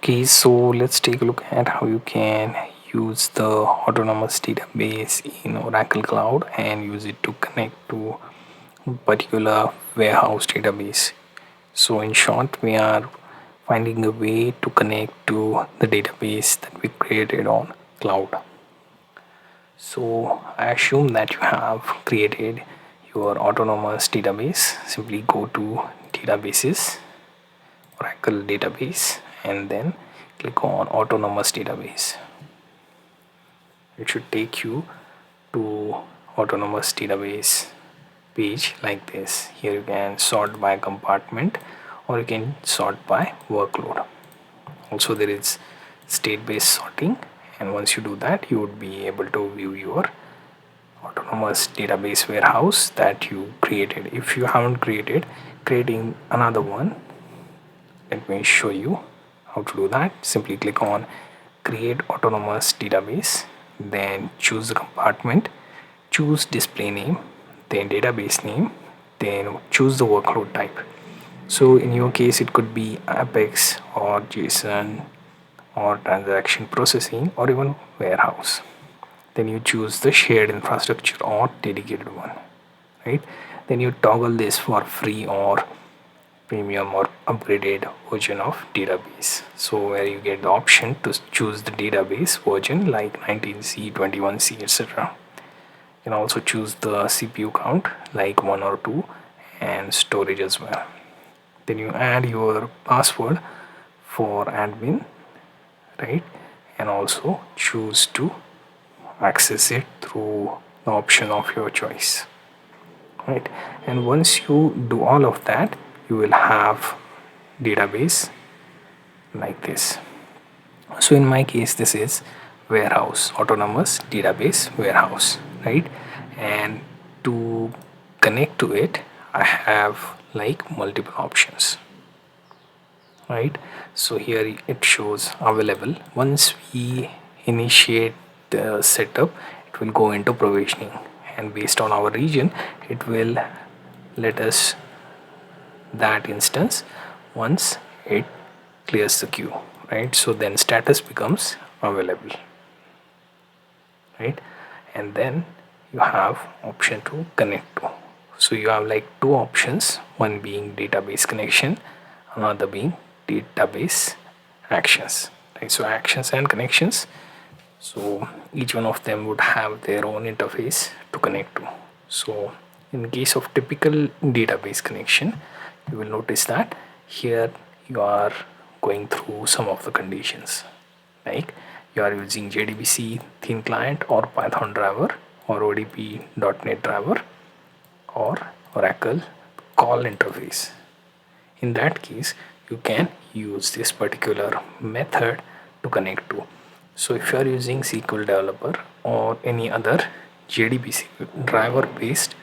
Okay, so let's take a look at how you can use the autonomous database in Oracle Cloud and use it to connect to a particular warehouse database. So in short, we are finding a way to connect to the database that we created on cloud. So I assume that you have created your autonomous database. Simply go to databases, Oracle database, and then click on autonomous database. It should take you to autonomous database page like this. Here you can sort by compartment or you can sort by workload. Also there is state-based sorting, and once you do that you would be able to view your autonomous database warehouse that you created. If you haven't creating another one, let me show you how to do that. Simply click on create autonomous database, then choose the compartment, choose display name, then database name, then choose the workload type. So in your case it could be Apex or JSON or transaction processing or even warehouse. Then you choose the shared infrastructure or dedicated one, right? Then you toggle this for free or premium or upgraded version of database. So where you get the option to choose the database version like 19C, 21C, etc. You can also choose the CPU count like 1 or 2 and storage as well. Then you add your password for admin, right? And also choose to access it through the option of your choice, right? And once you do all of that, you will have database like this. So in my case this is warehouse, autonomous database warehouse, right? And to connect to it I have like multiple options, right? So here it shows available. Once we initiate the setup, it will go into provisioning, and based on our region it will let us that instance once it clears the queue, right? So then status becomes available, right? And then you have option to connect to. So you have like two options, one being database connection, another being database actions, right? So actions and connections, so each one of them would have their own interface to connect to. So in case of typical database connection, you will notice that here you are going through some of the conditions, like you are using JDBC theme client or Python driver or ODP.NET driver or Oracle call interface. In that case you can use this particular method to connect to. So if you are using SQL developer or any other JDBC driver based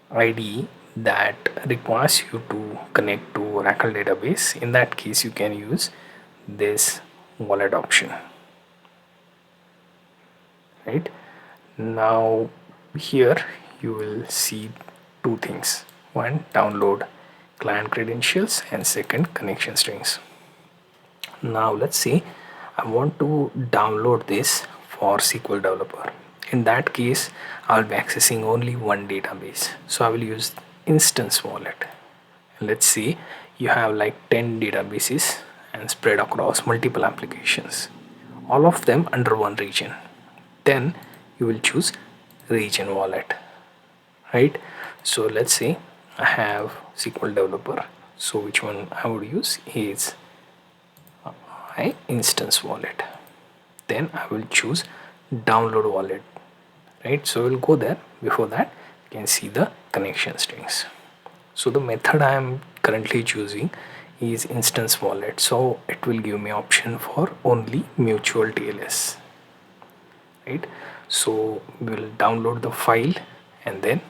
IDE that requires you to connect to Oracle database, in that case you can use this wallet option, right? Now here you will see two things: one, download client credentials, and second, connection strings. Now let's say I want to download this for SQL developer. In that case I'll be accessing only one database, so I will use instance wallet. Let's say you have like 10 databases and spread across multiple applications, all of them under one region. Then you will choose region wallet, right? So let's say I have SQL developer, so which one I would use is my instance wallet. Then I will choose download wallet, right? So we'll go there. Before that you can see the connection strings. So the method I am currently choosing is instance wallet, so it will give me option for only mutual TLS, right? So we'll download the file and then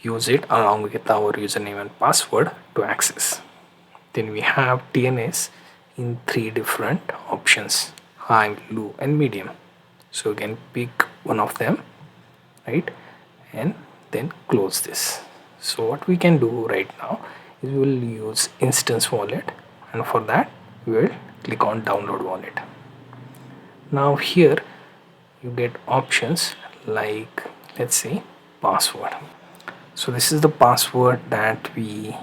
use it along with our username and password to access. Then we have TNS in three different options: high, low, and medium. So you can pick one of them, right? And then close this. So what we can do right now is we will use instance wallet, and for that we will click on download wallet. Now here you get options like, let's say, password. So this is the password that we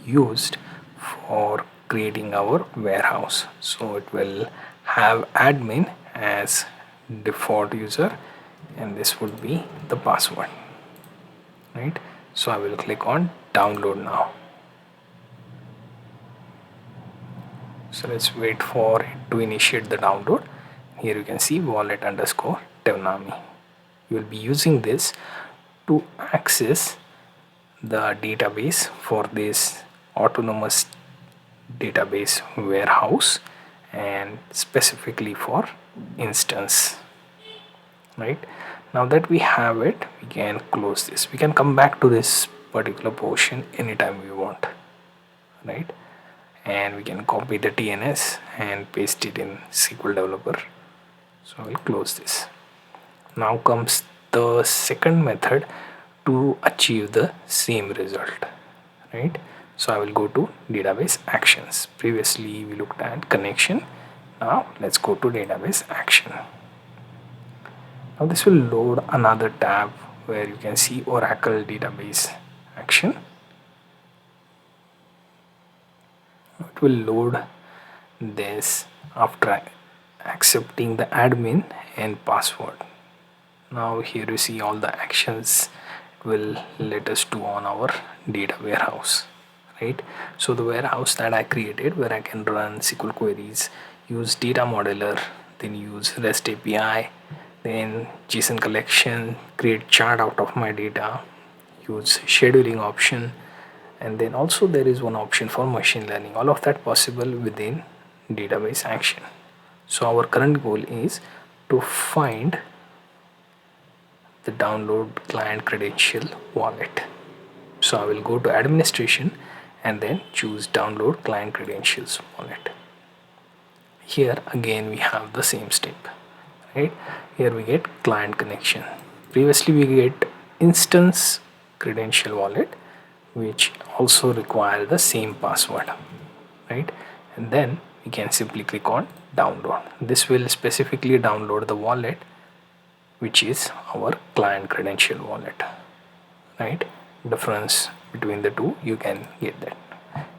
used for creating our warehouse. So it will have admin as default user, and this would be the password, right? So I will click on download now. So let's wait for it to initiate the download. Here you can see wallet underscore DevNami. You will be using this to access the database for this autonomous database warehouse, and specifically for instance, right? Now that we have it, we can close this. We can come back to this particular portion anytime we want, right? And we can copy the TNS and paste it in SQL Developer. So I'll close this. Now comes the second method to achieve the same result, right? So I will go to database actions. Previously we looked at connection. Now let's go to database action. Now this will load another tab where you can see Oracle database action. It will load this after accepting the admin and password. Now here you see all the actions it will let us do on our data warehouse, right? So the warehouse that I created, where I can run SQL queries, use data modeler, then use REST API, then JSON collection, create chart out of my data, use scheduling option, and then also there is one option for machine learning. All of that possible within database action. So our current goal is to find the download client credential wallet. So I will go to administration and then choose download client credentials wallet. Here again we have the same step, right? Here we get client connection. Previously we get instance credential wallet, which also require the same password, right? And then we can simply click on download. This will specifically download the wallet, which is our client credential wallet, right? Difference between the two, you can get that.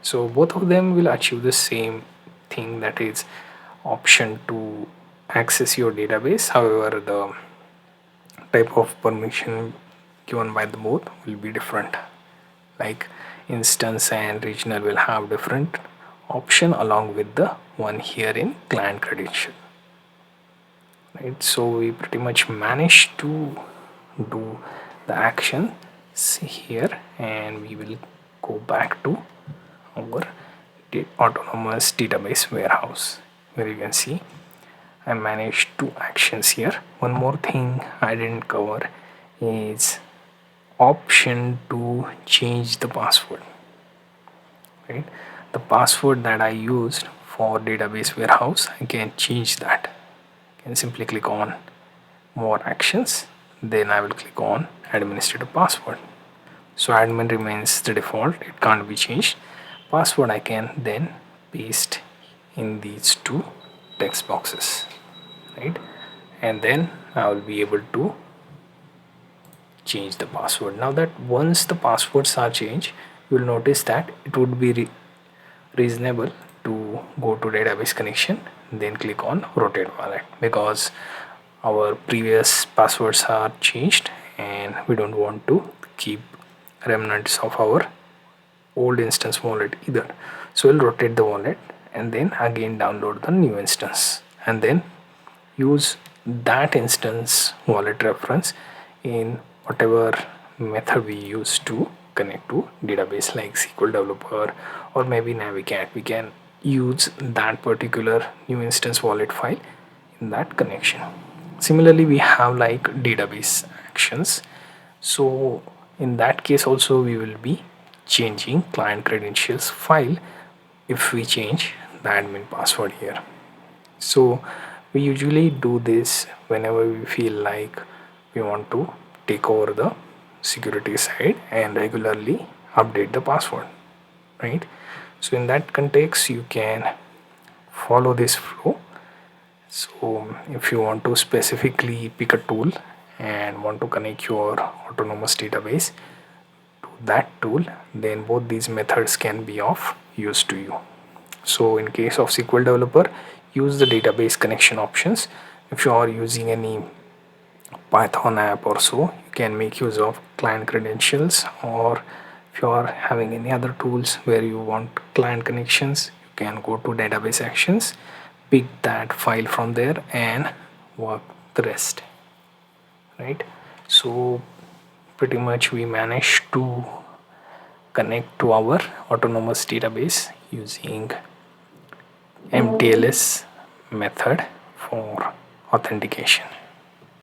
So both of them will achieve the same thing, that is option to access your database. However, the type of permission given by the both will be different. Like instance and regional will have different option along with the one here in client credential, right? So we pretty much managed to do the action here, and we will go back to our autonomous database warehouse, where you can see I managed two actions here. One more thing I didn't cover is option to change the password, right? The password that I used for database warehouse, I can change that. I can simply click on more actions, then I will click on administrator password. So admin remains the default, it can't be changed. Password I can then paste in these two text boxes, right? And then I will be able to change the password. Now that once the passwords are changed, you will notice that it would be reasonable to go to database connection, then click on rotate wallet, because our previous passwords are changed and we don't want to keep remnants of our old instance wallet either. So we'll rotate the wallet and then again download the new instance, and then use that instance wallet reference in whatever method we use to connect to database, like SQL Developer or maybe Navicat. We can use that particular new instance wallet file in that connection. Similarly, we have like database actions. So in that case also we will be changing client credentials file if we change the admin password here. So we usually do this whenever we feel like we want to take over the security side and regularly update the password, right? So in that context, you can follow this flow. So if you want to specifically pick a tool and want to connect your autonomous database to that tool, then both these methods can be of use to you. So in case of SQL developer, use the database connection options. If you are using any Python app or so, you can make use of client credentials, or if you are having any other tools where you want client connections, you can go to database actions, pick that file from there and work the rest, right? So pretty much we managed to connect to our autonomous database using mTLS method for authentication.